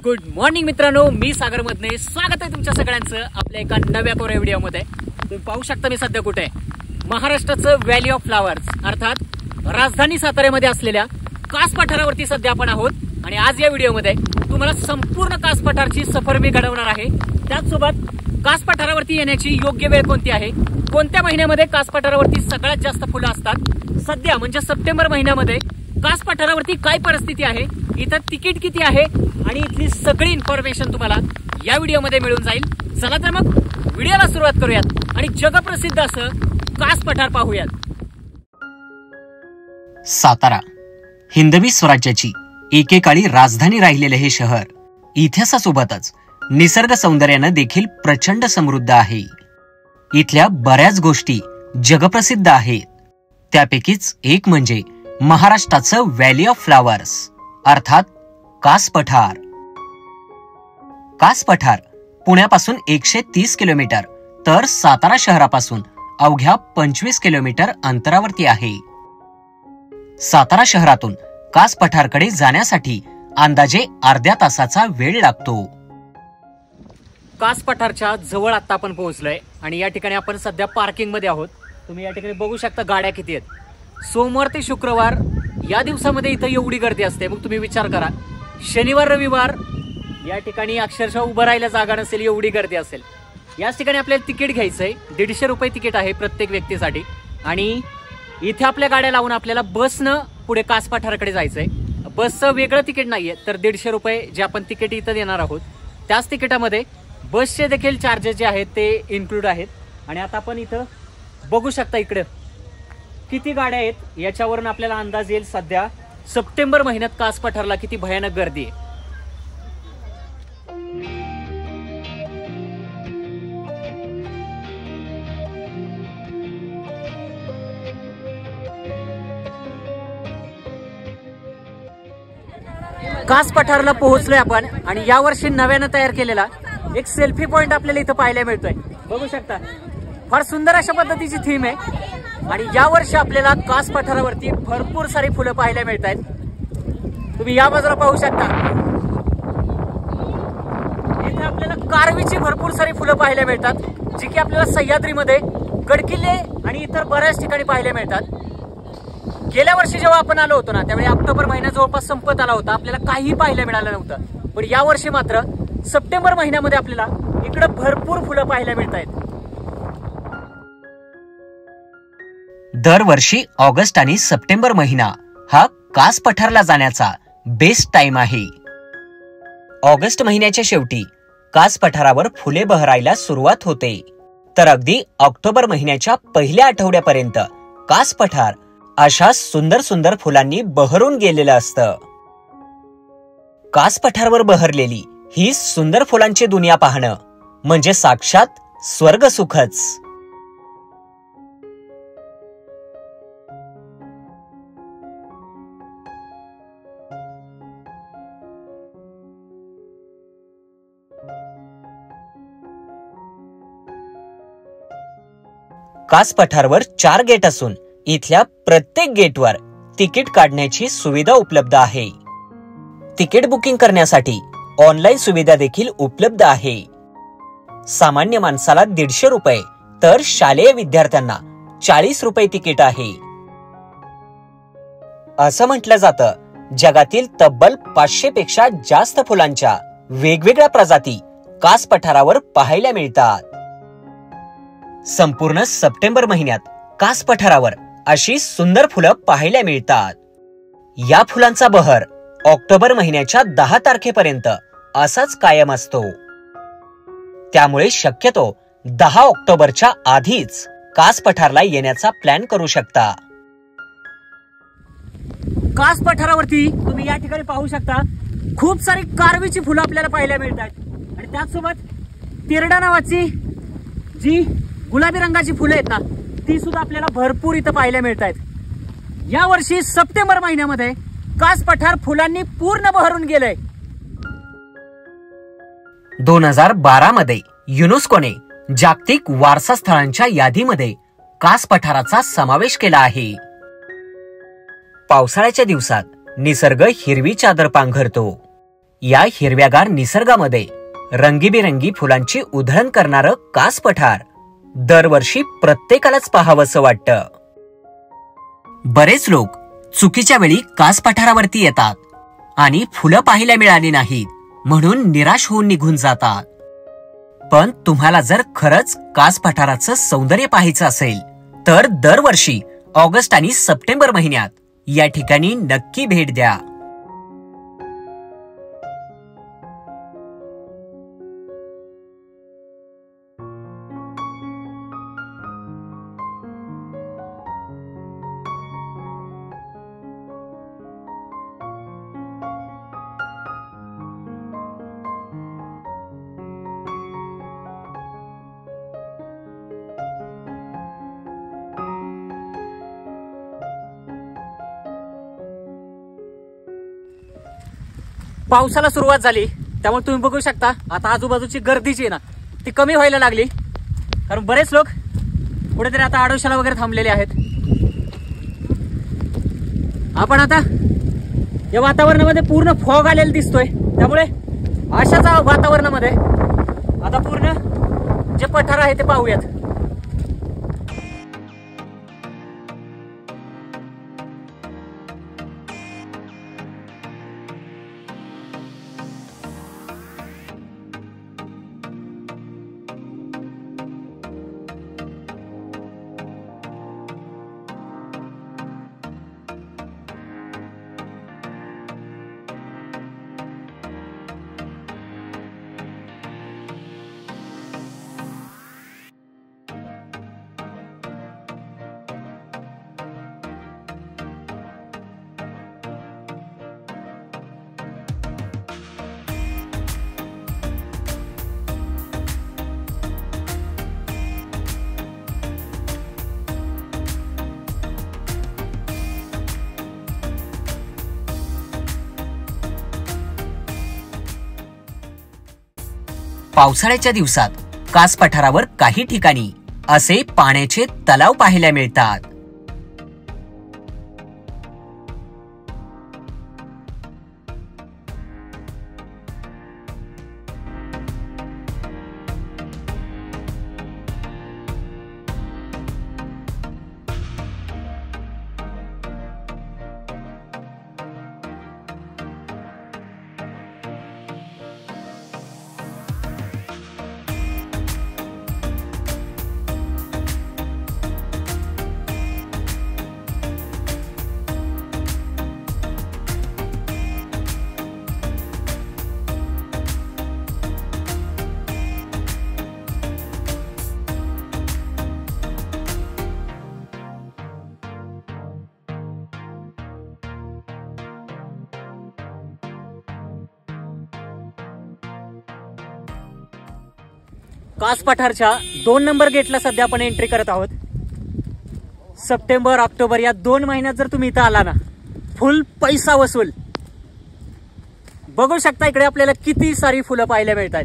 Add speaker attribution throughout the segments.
Speaker 1: Good morning मित्रांनो, मी सागर मधने स्वागत आहे तुमच्या सगळ्यांचं आपल्या एका नव्या कोऱ्या व्हिडिओमध्ये। तुम्ही पाहू शकता मी सध्या कुठे आहे, महाराष्ट्राचं व्हॅली ऑफ फ्लावर्स अर्थात राजधानी साताऱ्यामध्ये असलेल्या कास पठारावरती सध्या आपण आहोत। आणि आज या व्हिडिओमध्ये तुम्हाला संपूर्ण कास पठारची सफर मी घडवणार आहे। त्याचसोबत कास पठारावरती येण्याची योग्य वेळ कोणती आहे, कोणत्या महिन्यामध्ये कास पठारावरती सगळ्यात जास्त फुलं असतात, सध्या म्हणजे सप्टेंबर महिन्यामध्ये कास पठारावरती काय परिस्थिती आहे, इथं तिकीट किती आहे आणि इथली सगळी इन्फॉर्मेशन तुम्हाला या व्हिडिओमध्ये मिळून जाईल। चला तर मग व्हिडिओला सुरुवात करूयात आणि जगप्रसिद्ध असं कास पठार पाहूयात।
Speaker 2: सातारा हिंदवी स्वराज्याची एकेकाळी राजधानी राहिलेले हे शहर इतिहासासोबतच निसर्ग सौंदर्याने देखील प्रचंड समृद्ध आहे। इथल्या बऱ्याच गोष्टी जगप्रसिद्ध आहेत, त्यापैकीच एक म्हणजे महाराष्ट्राचं व्हॅली ऑफ फ्लावर्स अर्थात कास पठार। कास पठार पुण्यापासून 130 किलोमीटर तर सातारा शहरापासून अवघ्या 25 किलोमीटर अंतरावरती आहे। सातारा शहरातून कास पठारकडे जाण्यासाठी अंदाजे अर्ध्या तासाचा वेळ लागतो।
Speaker 1: कास पठारच्या जवळ आता आपण पोहोचलोय आणि या ठिकाणी आपण सध्या पार्किंग मध्ये आहोत। तुम्ही या ठिकाणी बघू शकता गाड्या किती आहेत। सोमवार ते शुक्रवार या दिवसामध्ये इथं एवढी गर्दी असते, मग तुम्ही विचार करा शनिवार रविवार या ठिकाणी अक्षरशः उभं राहायला जागा नसेल, एवढी गर्दी असेल। याच ठिकाणी आपल्याला तिकीट घ्यायचंय, 150 रुपये तिकीट आहे प्रत्येक व्यक्तीसाठी। आणि इथे आपल्या गाड्या लावून आपल्याला बसनं पुढे कास पठाराकडे जायचंय। बसचं वेगळं तिकीट नाहीये, तर 150 रुपये जे आपण तिकीट इथं देणार आहोत त्याच तिकिटामध्ये बसचे देखील चार्जेस जे आहेत ते इन्क्लूड आहेत। आणि आता आपण इथं बघू शकता इकडे किती गाड्या आहेत, याच्यावरून आपल्याला अंदाज येईल सध्या सप्टेंबर महिन्यात कास पठारला किती भयानक गर्दी आहे। कास पठारला पोहोचलोय आपण आणि यावर्षी नव्यानं तयार केलेला एक सेल्फी पॉइंट आपल्याला इथं पाहायला मिळतोय। बघू शकता फार सुंदर अशा पद्धतीची थीम आहे आणि यावर्षी आपल्याला कास पठारावरती भरपूर सारी फुलं पाहायला मिळत आहेत। तुम्ही या बाजूला पाहू शकता इथे आपल्याला कारवीची भरपूर सारी फुलं पाहायला मिळतात, जी की आपल्याला सह्याद्रीमध्ये गडकिल्ले आणि इतर बऱ्याच ठिकाणी पाहायला मिळतात। गेल्या वर्षी जेव्हा आपण आलो होतो ना, त्यावेळी ऑक्टोबर महिना जवळपास संपत आला होता, आपल्याला काही पाहायला मिळालं नव्हतं। पण या वर्षी मात्र सप्टेंबर महिन्यामध्ये आपल्याला इकडे भरपूर फुलं पाहायला मिळत आहेत।
Speaker 2: दरवर्षी ऑगस्ट आणि सप्टेंबर महिना हा कास पठारला जाण्याचा बेस्ट टाइम आहे। ऑगस्ट महिन्याच्या शेवटी कास पठारावर फुले बहरायला सुरुवात होते, तर अगदी ऑक्टोबर महिन्याच्या पहिल्या आठवड्यापर्यंत कास पठार अशा सुंदर सुंदर फुलांनी बहरून गेलेलं असतं। कास पठारवर बहरलेली ही सुंदर फुलांची दुनिया पाहणं म्हणजे साक्षात स्वर्ग सुखच। कास पठारवर 4 गेट असून इथल्या प्रत्येक गेटवर तिकीट काढण्याची सुविधा उपलब्ध आहे। तिकीट बुकिंग करण्यासाठी ऑनलाईन सुविधा देखील उपलब्ध आहे। सामान्य माणसाला 150 रुपये तर शालेय विद्यार्थ्यांना 40 रुपये तिकीट आहे। असं म्हटलं जातं जगातील तब्बल 500 पेक्षा जास्त फुलांच्या वेगवेगळ्या प्रजाती कास पठारावर पाहायला मिळतात। संपूर्ण सप्टेंबर महिन्यात कास पठारावर अशी सुंदर फुलं पाहायला मिळतात। या फुलांचा बहर ऑक्टोबर महिन्याच्या 10 तारखेपर्यंत असाच कायम असतो, त्यामुळे शक्यतो 10 ऑक्टोबरच्या आधीच कास पठारला येण्याचा प्लॅन करू शकता।
Speaker 1: कास पठारावरती तुम्ही या ठिकाणी पाहू शकता खूप सारी कारवीची फुलं आपल्याला पाहायला मिळतात आणि त्याचसोबत तिरडा नावाची जी गुलाबी रंगाची फुलं आहेत ना ती सुद्धा आपल्याला भरपूर इथं पाहायला मिळतात. या वर्षी सप्टेंबर महिन्यामध्ये कास पठार फुलांनी पूर्ण बहरून गेलंय.
Speaker 2: 2012 मध्ये युनेस्कोने जागतिक वारसा स्थळांच्या यादीमध्ये कास पठाराचा समावेश केला आहे. पावसाळ्याच्या दिवसात निसर्ग हिरवी चादर पांघरतो. या हिरव्यागार निसर्गामध्ये रंगीबेरंगी फुलांची उधळण करणारं कास पठार दरवर्षी प्रत्येकालाच पाहावंसं वाटतं. बरेच लोक चुकीच्या वेळी कास पठारावरती येतात आणि फुलं पाहायला मिळाली नाहीत म्हणून निराश होऊन निघून जातात. पण तुम्हाला जर खरंच कास पठाराचं सौंदर्य पाहायचं असेल तर दरवर्षी ऑगस्ट आणि सप्टेंबर महिन्यात या ठिकाणी नक्की भेट द्या.
Speaker 1: पावसाला सुरुवात झाली त्यामुळे तुम्ही बघू शकता आता आजूबाजूची गर्दी जी आहे ना ती कमी व्हायला लागली, कारण बरेच लोक कुठेतरी आता आडोशाला वगैरे थांबलेले आहेत. आपण आता या वातावरणामध्ये पूर्ण फॉग आलेला दिसतोय, त्यामुळे अशाच वातावरणामध्ये आता पूर्ण जे पठार आहे ते पाहूयात.
Speaker 2: पावसाळ्याच्या दिवसात कास पठारावर काही ठिकाणी असे पाण्याचे तलाव पाहायला मिळतात.
Speaker 1: कास पठारच्या 2 नंबर गेटला सध्या आपण एंट्री करत आहोत. सप्टेंबर ऑक्टोबर या 2 महिन्यात जर तुम्ही इथं आला ना फुल पैसा वसूल. बघू शकता इकडे आपल्याला किती सारी फुलं पाहायला मिळतात.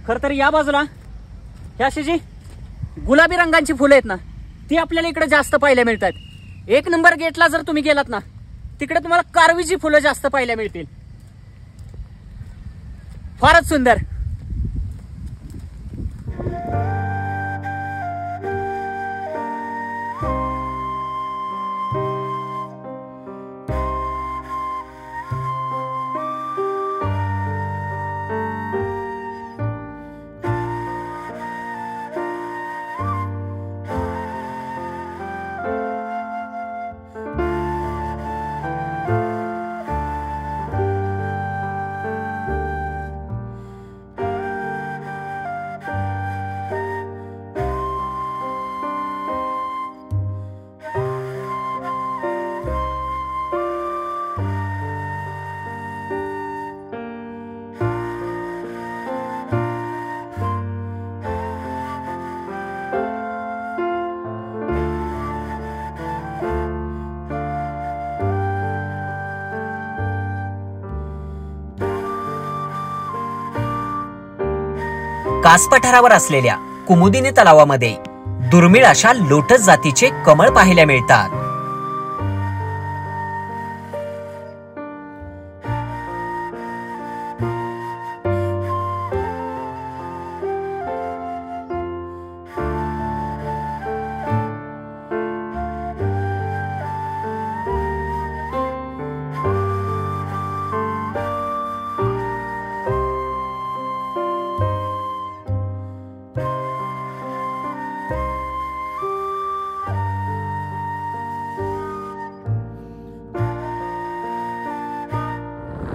Speaker 1: खर तर या बाजूला ही अशी जी गुलाबी रंगाची फुलं आहेत ना ती आपल्याला इकडे जास्त पाहायला मिळतात. 1 नंबर गेटला जर तुम्ही गेलात ना तिकडे तुम्हाला कारवीची फुलं जास्त पाहायला मिळतील. फारच सुंदर.
Speaker 2: कास पठारावर असलेल्या कुमुदिनी तलावामध्ये दुर्मिळ अशा लोटस जातीचे कमळ पाहायला मिळतात.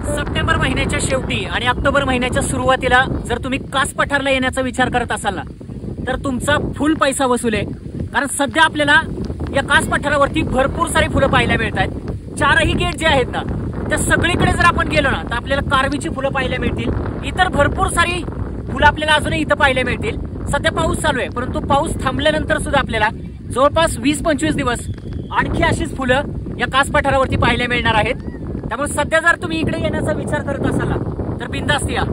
Speaker 1: सप्टेंबर महिन्याच्या शेवटी आणि ऑक्टोबर महिन्याच्या सुरुवातीला जर तुम्ही कास पठारला येण्याचा विचार करत असाल ना, तर तुमचा फुल पैसा वसूल आहे. कारण सध्या आपल्याला या कास पठारावरती भरपूर सारी फुलं पाहायला मिळत आहेत. 4ही गेट जे आहेत ना, त्या सगळीकडे जर आपण गेलो ना, तर आपल्याला कारवीची फुलं पाहायला मिळतील. इतर भरपूर सारी फुलं आपल्याला अजूनही इथं पाहायला मिळतील. सध्या पाऊस चालू आहे, परंतु पाऊस थांबल्यानंतर सुद्धा आपल्याला जवळपास 20-25 दिवस आणखी अशीच फुलं या कास पठारावरती पाहायला मिळणार आहेत. त्यामुळे सध्या जर तुम्ही इकडे येण्याचा विचार करत असाल तर बिनधास्त या.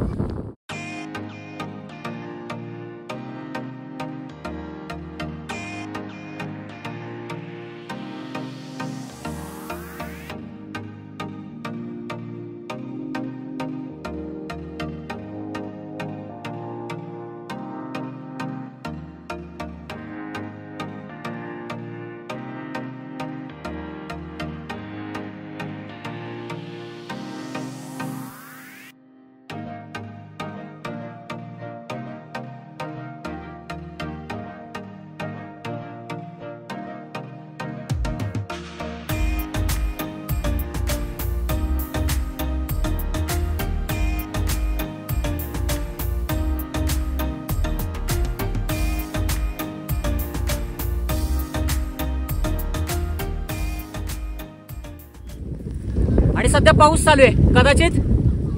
Speaker 1: आणि सध्या पाऊस चालू आहे. कदाचित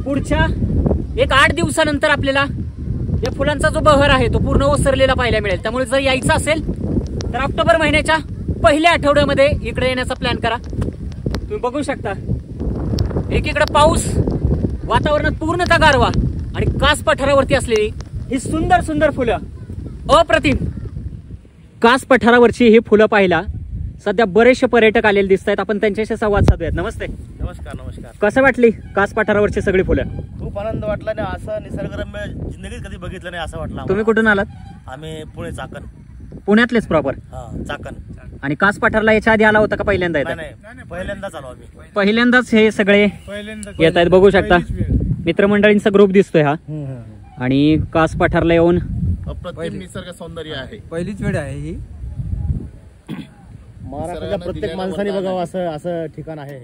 Speaker 1: पुढच्या 1-8 दिवसानंतर आपल्याला या फुलांचा जो बहर आहे तो पूर्ण ओसरलेला पाहायला मिळेल. त्यामुळे जर यायचं असेल तर ऑक्टोबर महिन्याच्या पहिल्या आठवड्यामध्ये इकडे येण्याचा प्लॅन करा. तुम्ही बघू शकता एकीकडे पाऊस, वातावरणात पूर्णतः गारवा आणि कास पठारावरती असलेली ही सुंदर सुंदर फुलं, अप्रतिम. कास पठारावरची ही फुलं पाहायला सध्या बरेचसे पर्यटक आलेले दिसत आहेत. आपण त्यांच्याशी संवाद साधूयात. नमस्ते.
Speaker 3: नमस्कार. नमस्कार.
Speaker 1: कसं वाटली कास पठारावरची सगळी फुलं?
Speaker 3: खूप आनंद वाटला नाही. असं निसर्गरम्य जिंदगीत कधी बघितलं नाही असं वाटलं.
Speaker 1: तुम्ही कुठून आलात?
Speaker 3: आम्ही पुणे, चाकण.
Speaker 1: पुण्यातलेच प्रॉपर?
Speaker 3: चाकण.
Speaker 1: आणि कास पठारला याच्या आधी आला होता का पहिल्यांदा?
Speaker 3: नाही, पहिल्यांदाच आलो आम्ही.
Speaker 1: पहिल्यांदाच हे सगळे येत आहेत. बघू शकता मित्रमंडळींचा ग्रुप दिसतोय हा. आणि कास पठारला येऊन
Speaker 3: अप्रतिम निसर्ग सौंदर्य आहे.
Speaker 4: पहिलीच वेळ आहे ही.
Speaker 3: महाराष्ट्राच्या प्रत्येक माणसाने बघावं असं ठिकाण आहे.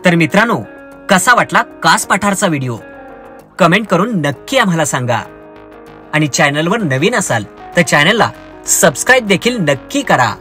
Speaker 2: तर मित्रांनो, कसा वाटला कास पठारचा व्हिडिओ? कमेंट करून नक्की आम्हाला सांगा. आणि चॅनलवर नवीन असाल तर चॅनलला सबस्क्राईब देखील नक्की करा.